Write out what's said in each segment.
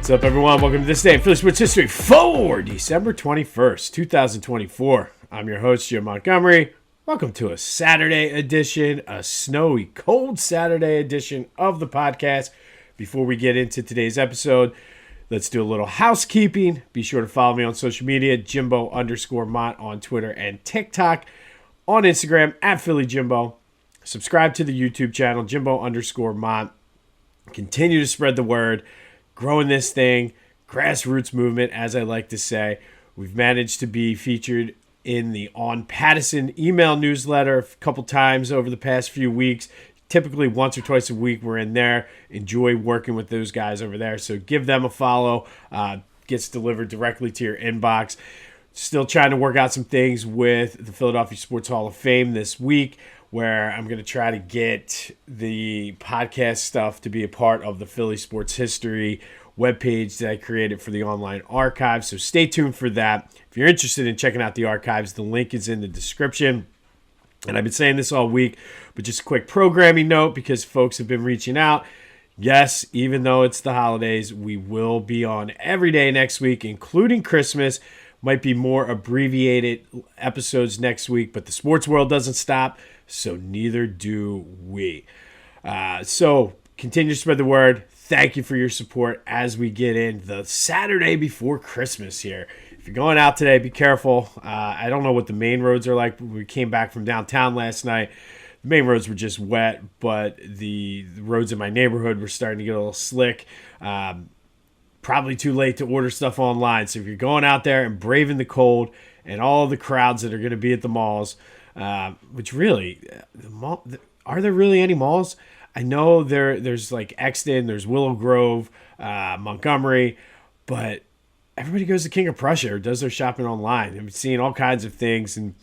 What's up, everyone? Welcome to this day in Philly Sports History for December 21st, 2024. I'm your host, Jim Montgomery. Welcome to a Saturday edition, a snowy, cold Saturday edition of the podcast. Before we get into today's episode, let's do a little housekeeping. Be sure to follow me on social media, Jimbo_Mont on Twitter and TikTok. On Instagram, at PhillyJimbo. Subscribe to the YouTube channel, Jimbo_Mont. Continue to spread the word. Growing this thing, grassroots movement, as I like to say. We've managed to be featured in the On Pattison email newsletter a couple times over the past few weeks. Typically once or twice a week we're in there. Enjoy working with those guys over there. So give them a follow. Gets delivered directly to your inbox. Still trying to work out some things with the Philadelphia Sports Hall of Fame this week, where I'm going to try to get the podcast stuff to be a part of the Philly Sports History webpage that I created for the online archive. So stay tuned for that. If you're interested in checking out the archives, the link is in the description. And I've been saying this all week, but just a quick programming note because folks have been reaching out. Yes, even though it's the holidays, we will be on every day next week, including Christmas. Might be more abbreviated episodes next week, but the sports world doesn't stop, so neither do we. So continue to spread the word. Thank you for your support as we get in the Saturday before Christmas here. If you're going out today, be careful. I don't know what the main roads are like. We came back from downtown last night. The main roads were just wet, but the roads in my neighborhood were starting to get a little slick. Probably too late to order stuff online. So if you're going out there and braving the cold and all the crowds that are going to be at the malls, which really, are there really any malls? I know there's like Exton, there's Willow Grove, Montgomery, but everybody goes to King of Prussia or does their shopping online. I'm seeing all kinds of things, and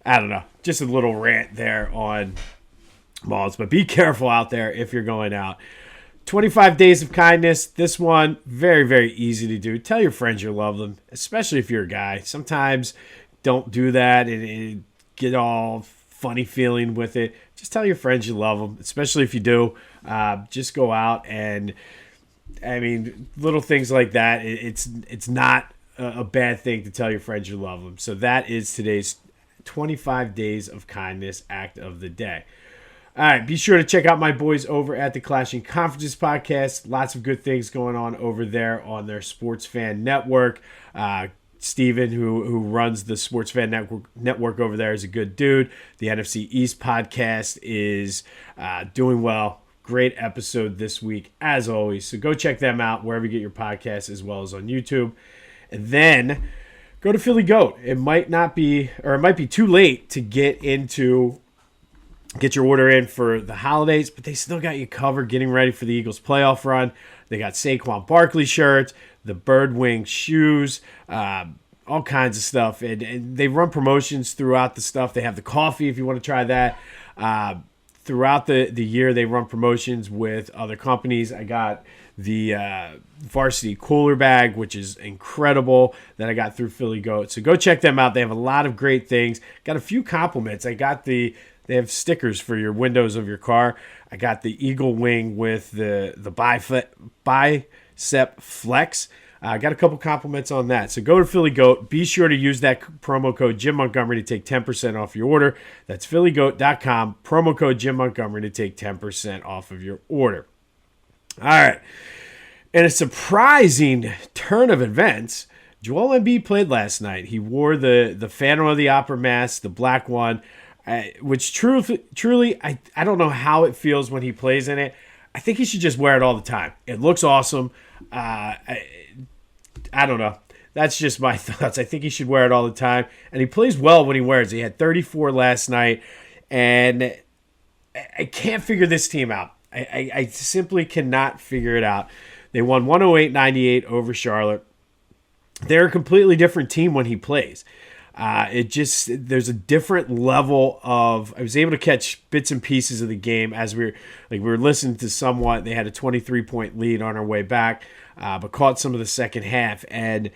I don't know, just a little rant there on malls. But be careful out there if you're going out. 25 Days of Kindness. This one, very, very easy to do. Tell your friends you love them, especially if you're a guy. Sometimes don't do that and get all funny feeling with it. Just tell your friends you love them, especially if you do. Just go out and, I mean, little things like that. It's not a bad thing to tell your friends you love them. So that is today's 25 Days of Kindness act of the day. All right, be sure to check out my boys over at the Clashing Conferences podcast. Lots of good things going on over there on their Sports Fan Network. Steven, who runs the Sports Fan Network over there, is a good dude. The NFC East podcast is doing well. Great episode this week, as always. So go check them out wherever you get your podcasts, as well as on YouTube. And then go to Philly Goat. It might be too late to get your order in for the holidays, but they still got you covered getting ready for the Eagles playoff run. They got Saquon Barkley shirts, the Birdwing shoes, all kinds of stuff. And they run promotions throughout the stuff. They have the coffee if you want to try that. Throughout the year, they run promotions with other companies. I got the Varsity Cooler Bag, which is incredible, that I got through Philly Goat. So go check them out. They have a lot of great things. Got a few compliments. They have stickers for your windows of your car. I got the Eagle Wing with the bicep flex. I got a couple compliments on that. So go to Philly Goat. Be sure to use that promo code Jim Montgomery to take 10% off your order. That's phillygoat.com. Promo code Jim Montgomery to take 10% off of your order. All right. And a surprising turn of events. Joel Embiid played last night. He wore the Phantom of the Opera mask, the black one. Which truly, I don't know how it feels when he plays in it. I think he should just wear it all the time. It looks awesome. I don't know. That's just my thoughts. I think he should wear it all the time. And he plays well when he wears it. He had 34 last night. And I can't figure this team out. I simply cannot figure it out. They won 108-98 over Charlotte. They're a completely different team when he plays. There's a different level of, I was able to catch bits and pieces of the game as we were listening to somewhat. They had a 23-point lead on our way back, but caught some of the second half. And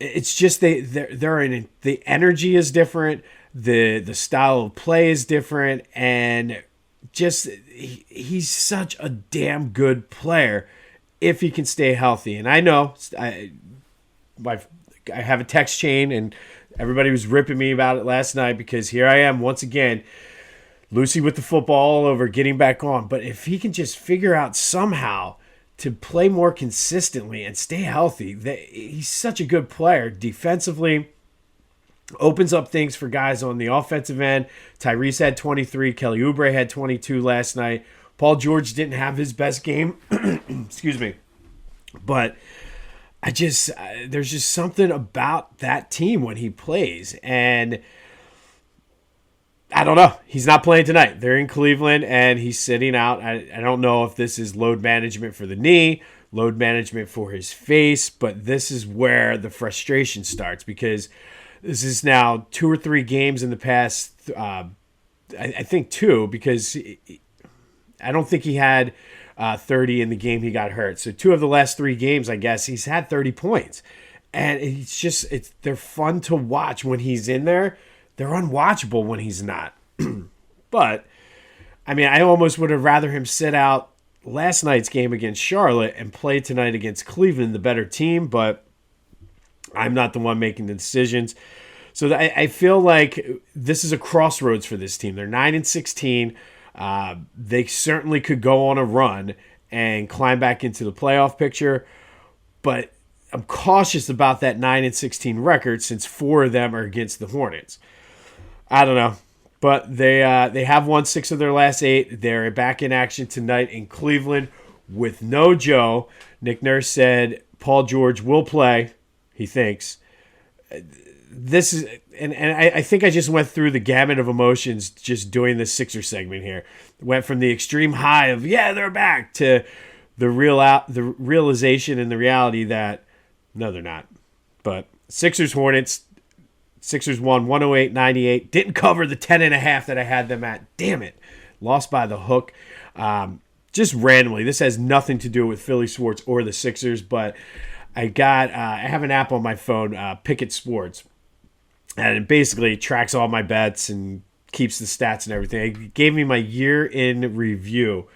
it's just, the energy is different. The style of play is different. And just, he's such a damn good player. if he can stay healthy. And I know I have a text chain, and everybody was ripping me about it last night because here I am once again, Lucy with the football all over, getting back on. But if he can just figure out somehow to play more consistently and stay healthy, he's such a good player defensively. Opens up things for guys on the offensive end. Tyrese had 23. Kelly Oubre had 22 last night. Paul George didn't have his best game. Excuse me. But there's just something about that team when he plays. And I don't know. He's not playing tonight. They're in Cleveland, and he's sitting out. I don't know if this is load management for the knee, load management for his face, but this is where the frustration starts because this is now 2 or 3 games in the past, I think 2, because I don't think he had 30 in the game he got hurt. So 2 of the last 3 games, I guess, he's had 30 points. And they're fun to watch when he's in there. They're unwatchable when he's not. But, I mean, I almost would have rather him sit out last night's game against Charlotte and play tonight against Cleveland, the better team, but I'm not the one making the decisions. So I feel like this is a crossroads for this team. They're 9-16. They certainly could go on a run and climb back into the playoff picture, but I'm cautious about that 9-16 record since 4 of them are against the Hornets. I don't know, but they have won 6 of their last 8. They're back in action tonight in Cleveland with no Joe. Nick Nurse said Paul George will play. He thinks this is, and I think I just went through the gamut of emotions just doing this Sixer segment here. Went from the extreme high of they're back to the realization and the reality that no, they're not. But Sixers Hornets, Sixers won 108-98. Didn't cover the 10.5 that I had them at. Damn it, lost by the hook. Just randomly, this has nothing to do with Philly sports or the Sixers, but I have an app on my phone, Pickett Sports, and it basically tracks all my bets and keeps the stats and everything. It gave me my year in review,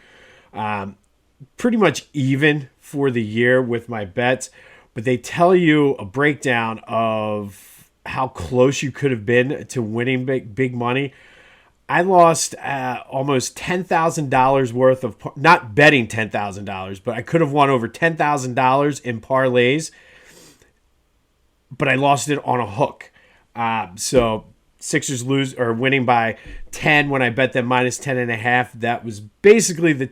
pretty much even for the year with my bets, but they tell you a breakdown of how close you could have been to winning big money. I lost almost $10,000 worth of, not betting $10,000, but I could have won over $10,000 in parlays, but I lost it on a hook. So Sixers winning by 10 when I bet them minus 10.5. That was basically the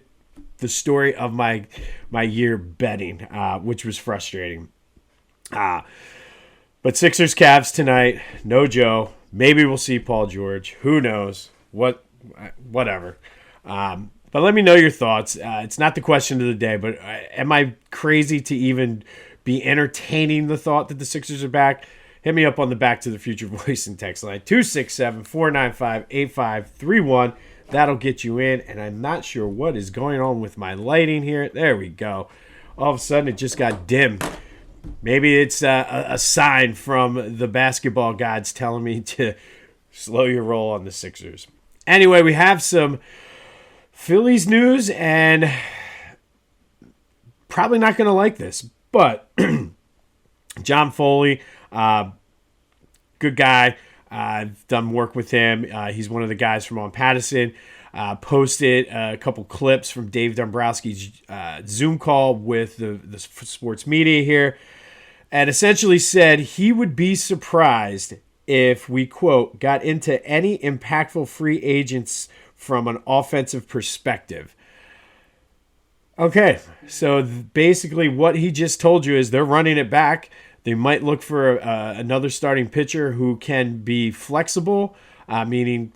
story of my year betting, which was frustrating. But Sixers Cavs tonight, no Joe. Maybe we'll see Paul George. Who knows? Whatever. But let me know your thoughts. It's not the question of the day, but am I crazy to even be entertaining the thought that the Sixers are back? Hit me up on the Back to the Future voice and text line 267-495-8531. That'll get you in, and I'm not sure what is going on with my lighting here. There we go. All of a sudden, it just got dim. Maybe it's a sign from the basketball gods telling me to slow your roll on the Sixers. Anyway, we have some Phillies news, and probably not going to like this, but John Foley, good guy. I've done work with him. He's one of the guys from On Pattison. Posted a couple clips from Dave Dombrowski's Zoom call with the sports media here, and essentially said he would be surprised if we, quote, got into any impactful free agents from an offensive perspective. Okay, so basically what he just told you is they're running it back. They might look for another starting pitcher who can be flexible, meaning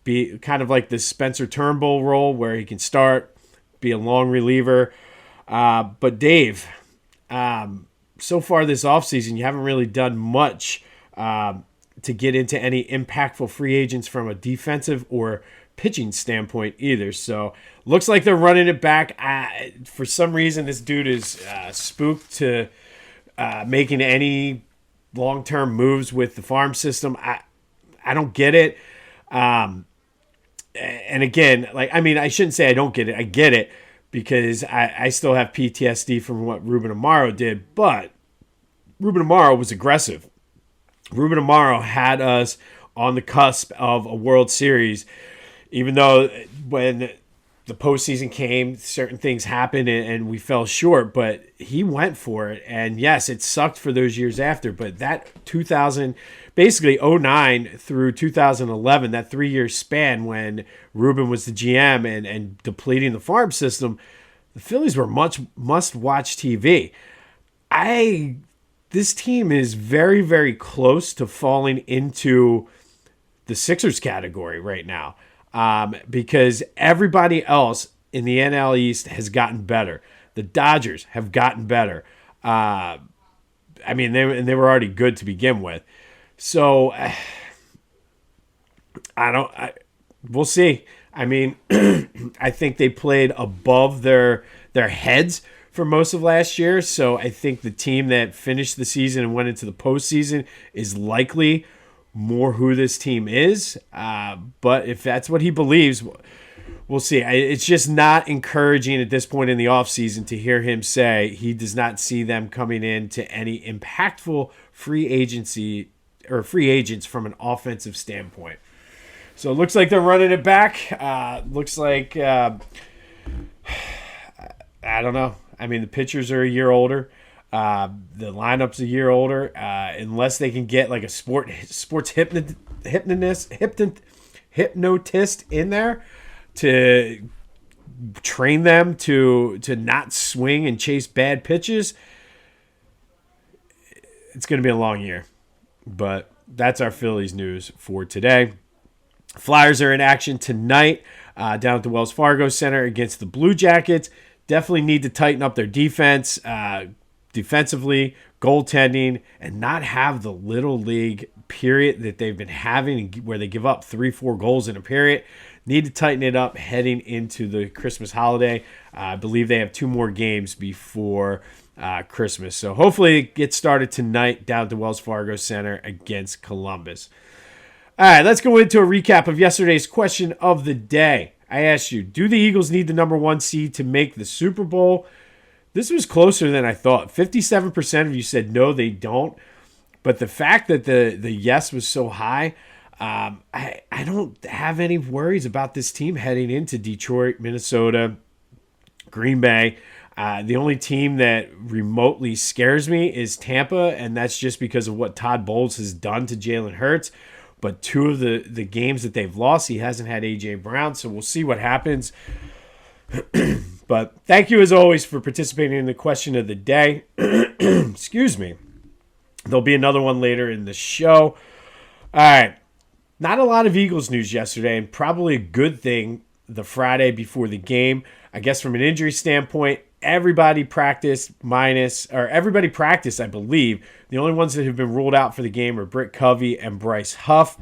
be kind of like the Spencer Turnbull role where he can start, be a long reliever. But Dave, so far this offseason, you haven't really done much to get into any impactful free agents from a defensive or pitching standpoint either. So looks like they're running it back. For some reason, this dude is spooked to making any long-term moves with the farm system. I don't get it. And again, I shouldn't say I don't get it. I get it because I still have PTSD from what Ruben Amaro did, but Ruben Amaro was aggressive. Ruben Amaro had us on the cusp of a World Series, even though when the postseason came, certain things happened and we fell short, but he went for it. And yes, it sucked for those years after, but that 2009 through 2011, that 3-year span when Ruben was the GM and depleting the farm system, the Phillies were much must-watch TV. This team is very, very close to falling into the Sixers category right now. Because everybody else in the NL East has gotten better. The Dodgers have gotten better. They were already good to begin with. So we'll see. I mean, I think they played above their heads for most of last year. So I think the team that finished the season and went into the postseason is likely more who this team is, but if that's what he believes, we'll see. It's just not encouraging at this point in the offseason to hear him say he does not see them coming into any impactful free agency or free agents from an offensive standpoint. So it looks like they're running it back. Looks like, I don't know. I mean, the pitchers are a year older. The lineup's a year older, unless they can get like a sports hypnotist in there to train them to not swing and chase bad pitches. It's going to be a long year, but that's our Phillies news for today. Flyers are in action tonight down at the Wells Fargo Center against the Blue Jackets. Definitely need to tighten up their defense. Defensively, goaltending, and not have the little league period that they've been having where they give up 3-4 goals in a period. Need to tighten it up heading into the Christmas holiday. I believe they have 2 more games before Christmas. So hopefully it gets started tonight down at the Wells Fargo Center against Columbus. All right, let's go into a recap of yesterday's question of the day. I asked you, do the Eagles need the number 1 seed to make the Super Bowl? This was closer than I thought. 57% of you said no, they don't. But the fact that the yes was so high, I don't have any worries about this team heading into Detroit, Minnesota, Green Bay. The only team that remotely scares me is Tampa, and that's just because of what Todd Bowles has done to Jalen Hurts. But 2 of the games that they've lost, he hasn't had A.J. Brown, so we'll see what happens. But thank you, as always, for participating in the question of the day. Excuse me. There'll be another one later in the show. All right. Not a lot of Eagles news yesterday, and probably a good thing the Friday before the game. I guess from an injury standpoint, everybody practiced, I believe. The only ones that have been ruled out for the game are Britt Covey and Bryce Huff.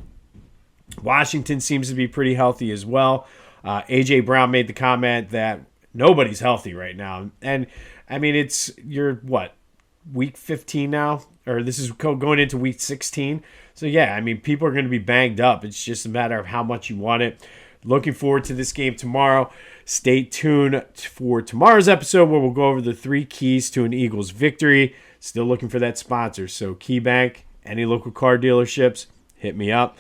Washington seems to be pretty healthy as well. A.J. Brown made the comment that nobody's healthy right now. And, I mean, you're week 15 now? Or this is going into week 16. So, yeah, I mean, people are going to be banged up. It's just a matter of how much you want it. Looking forward to this game tomorrow. Stay tuned for tomorrow's episode where we'll go over the 3 keys to an Eagles victory. Still looking for that sponsor. So, KeyBank, any local car dealerships, hit me up.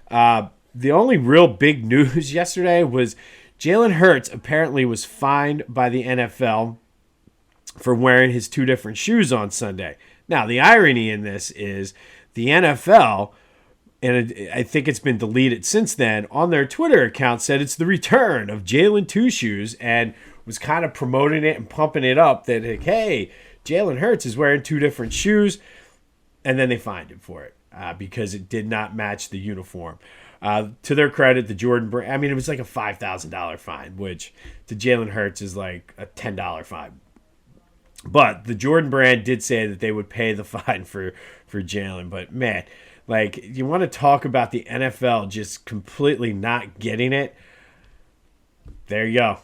The only real big news yesterday was Jalen Hurts apparently was fined by the NFL for wearing his 2 different shoes on Sunday. Now, the irony in this is the NFL, and I think it's been deleted since then, on their Twitter account said it's the return of Jalen 2 Shoes and was kind of promoting it and pumping it up that, like, hey, Jalen Hurts is wearing 2 different shoes, and then they fined him for it because it did not match the uniform. To their credit, the Jordan brand, I mean, it was like a $5,000 fine, which to Jalen Hurts is like a $10 fine. But the Jordan brand did say that they would pay the fine for Jalen. But, man, like, you want to talk about the NFL just completely not getting it? There you go.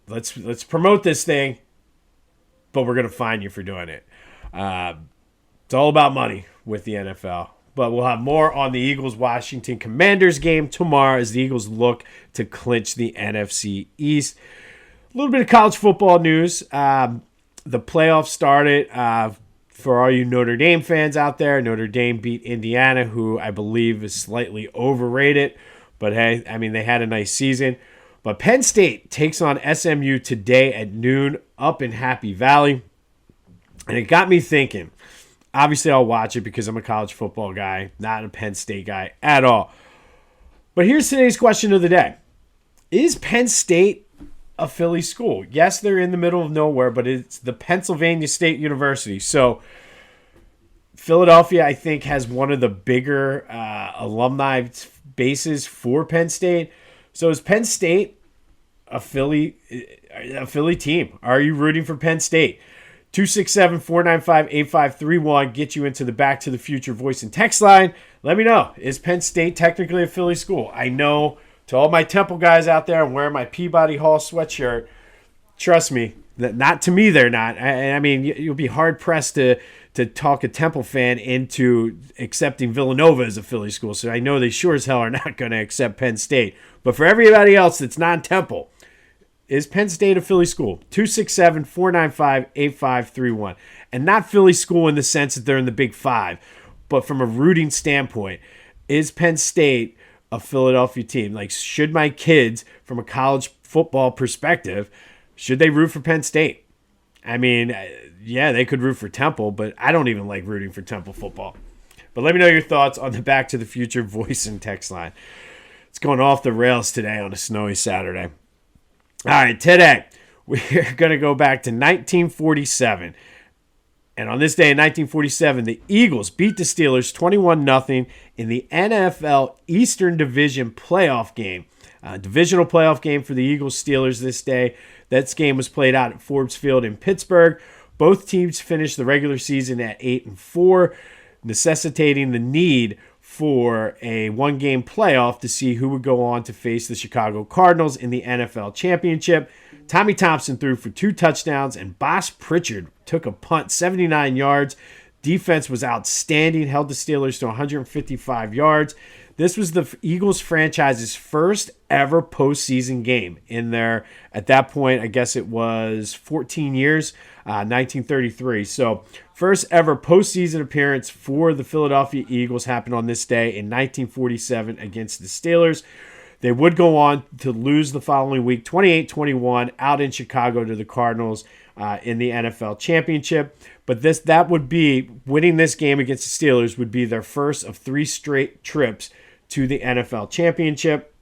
Let's promote this thing, but we're going to fine you for doing it. It's all about money with the NFL. But we'll have more on the Eagles-Washington Commanders game tomorrow as the Eagles look to clinch the NFC East. little bit of college football news. The playoffs started. For all you Notre Dame fans out there, Notre Dame beat Indiana, who I believe is slightly overrated. But hey, I mean, they had a nice season. But Penn State takes on SMU today at noon up in Happy Valley. And it got me thinking. Obviously, I'll watch it because I'm a college football guy, not a Penn State guy at all. But here's today's question of the day. Is Penn State a Philly school? Yes, they're in the middle of nowhere, but it's the Pennsylvania State University. So Philadelphia, I think, has one of the bigger alumni bases for Penn State. So is Penn State a Philly team? Are you rooting for Penn State? 267-495-8531 get you into the Back to the Future voice and text line. Let me know. Is Penn State technically a Philly school? I know. To all my Temple guys out there, I'm wearing my Peabody Hall sweatshirt. Trust me, not to me they're not. I mean, you'll be hard-pressed to talk a Temple fan into accepting Villanova as a Philly school. So I know they sure as hell are not going to accept Penn State. But for everybody else that's non-Temple, is Penn State a Philly school? 267-495-8531. And not Philly school in the sense that they're in the Big Five, but from a rooting standpoint, is Penn State a Philadelphia team? Like, should my kids, from a college football perspective, should they root for Penn State? I mean, yeah, they could root for Temple, but I don't even like rooting for Temple football. But let me know your thoughts on the Back to the Future voice and text line. It's going off the rails today on a snowy Saturday. All right, today we're going to go back to 1947. And on this day in 1947, the Eagles beat the Steelers 21-0 in the NFL Eastern Division playoff game. Divisional playoff game for the Eagles-Steelers this day. That game was played out at Forbes Field in Pittsburgh. Both teams finished the regular season at 8-4, necessitating the need for a one-game playoff to see who would go on to face the Chicago Cardinals in the NFL Championship. Tommy Thompson threw for 2 touchdowns, and Boss Pritchard took a punt, 79 yards. Defense was outstanding, held the Steelers to 155 yards. This was the Eagles franchise's first ever postseason game in their, at that point, I guess it was 14 years, 1933. So first ever postseason appearance for the Philadelphia Eagles happened on this day in 1947 against the Steelers. They would go on to lose the following week, 28-21, out in Chicago to the Cardinals in the NFL Championship. But that would be, winning this game against the Steelers would be their first of 3 straight trips to the NFL Championship.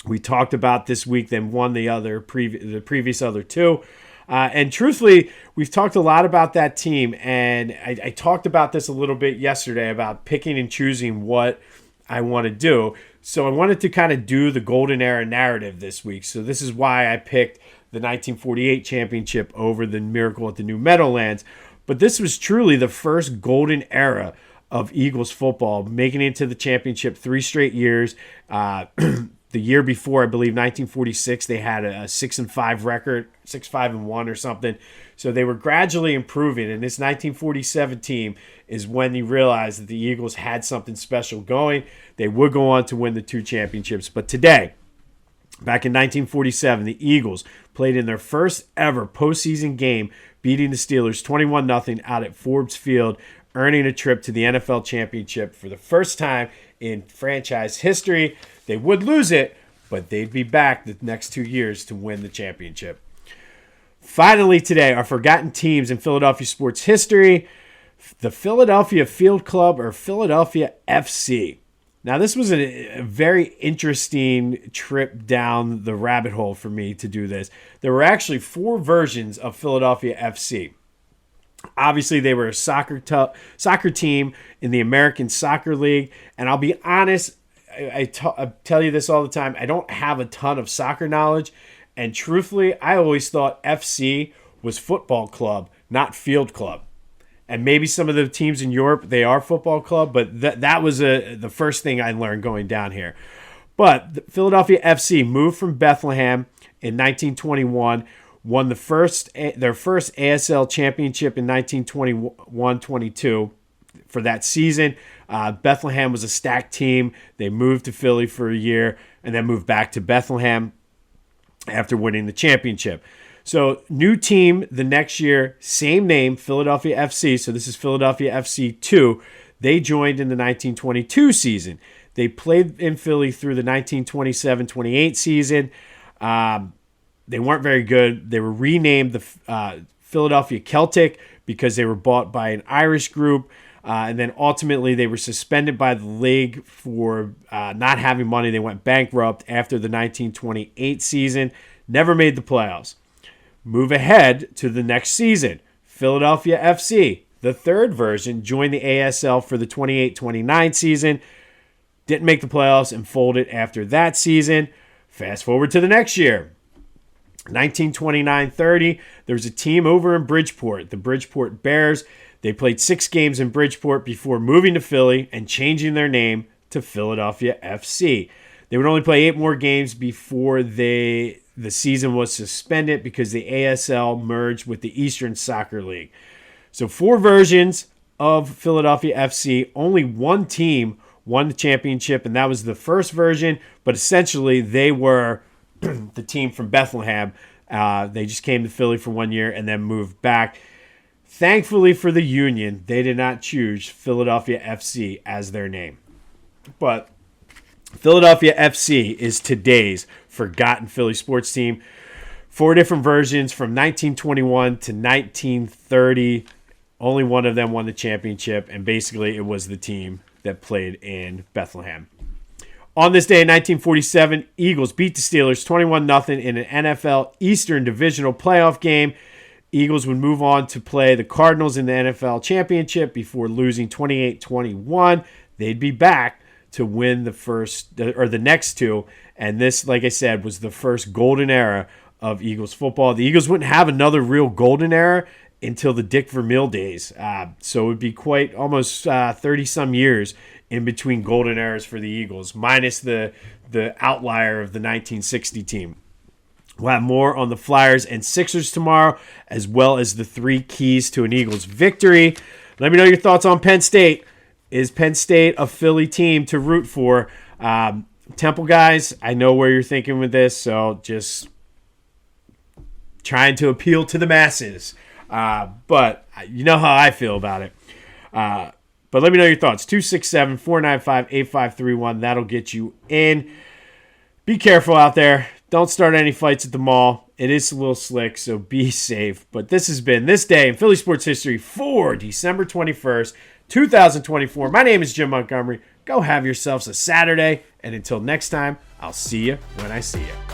We talked about this week, then won the previous other 2. And truthfully, we've talked a lot about that team, and I talked about this a little bit yesterday about picking and choosing what I want to do. So I wanted to kind of do the golden era narrative this week. So this is why I picked the 1948 championship over the Miracle at the New Meadowlands. But this was truly the first golden era of Eagles football, making it to the championship 3 straight years. The year before, I believe 1946, they had a 6-5 record, 6-5-1 or something. So they were gradually improving. And this 1947 team is when they realized that the Eagles had something special going. They would go on to win the 2 championships. But today, back in 1947, the Eagles played in their first ever postseason game, beating the Steelers 21-0 out at Forbes Field, earning a trip to the NFL Championship for the first time in franchise history. They would lose it, but they'd be back the next 2 years to win the championship. Finally today, our forgotten teams in Philadelphia sports history, the Philadelphia Field Club, or Philadelphia FC. Now, this was a very interesting trip down the rabbit hole for me to do this. There were actually 4 versions of Philadelphia FC. Obviously, they were a soccer team in the American Soccer League. And I'll be honest, I tell you this all the time, I don't have a ton of soccer knowledge. And truthfully, I always thought FC was football club, not field club. And maybe some of the teams in Europe, they are football club, but that was the first thing I learned going down here. But the Philadelphia FC moved from Bethlehem in 1921, won their first ASL championship in 1921-22 for that season. Bethlehem was a stacked team. They moved to Philly for a year and then moved back to Bethlehem. after winning the championship. So new team the next year, same name, Philadelphia FC. So this is Philadelphia FC 2. They joined in the 1922 season. They played in Philly through the 1927-28 season. They weren't very good. They were renamed the Philadelphia Celtic because they were bought by an Irish group. And then ultimately they were suspended by the league for not having money. They went bankrupt after the 1928 season. Never made the playoffs. Move ahead to the next season. Philadelphia FC, the third version, joined the ASL for the 28-29 season. Didn't make the playoffs and folded after that season. Fast forward to the next year. 1929-30, there was a team over in Bridgeport, the Bridgeport Bears. They played 6 games in Bridgeport before moving to Philly and changing their name to Philadelphia FC. They would only play 8 more games before the season was suspended because the ASL merged with the Eastern Soccer League. So 4 versions of Philadelphia FC. Only one team won the championship, and that was the first version. But essentially, they were the team from Bethlehem. They just came to Philly for 1 year and then moved back. Thankfully for the Union, they did not choose Philadelphia FC as their name. But Philadelphia FC is today's forgotten Philly sports team. 4 different versions from 1921 to 1930. Only one of them won the championship, and basically it was the team that played in Bethlehem. On this day in 1947, Eagles beat the Steelers 21-0 in an NFL Eastern Divisional playoff game. Eagles would move on to play the Cardinals in the NFL Championship before losing 28-21. They'd be back to win the next 2, and this, like I said, was the first golden era of Eagles football. The Eagles wouldn't have another real golden era until the Dick Vermeil days, so it would be quite almost 30-some years in between golden eras for the Eagles, minus the outlier of the 1960 team. We'll have more on the Flyers and Sixers tomorrow, as well as the 3 keys to an Eagles victory. Let me know your thoughts on Penn State. Is Penn State a Philly team to root for? Temple guys, I know where you're thinking with this, so just trying to appeal to the masses. But you know how I feel about it. But let me know your thoughts. 267-495-8531. That'll get you in. Be careful out there. Don't start any fights at the mall. It is a little slick, so be safe. But this has been This Day in Philly Sports History for December 21st, 2024. My name is Jim Montgomery. Go have yourselves a Saturday. And until next time, I'll see you when I see you.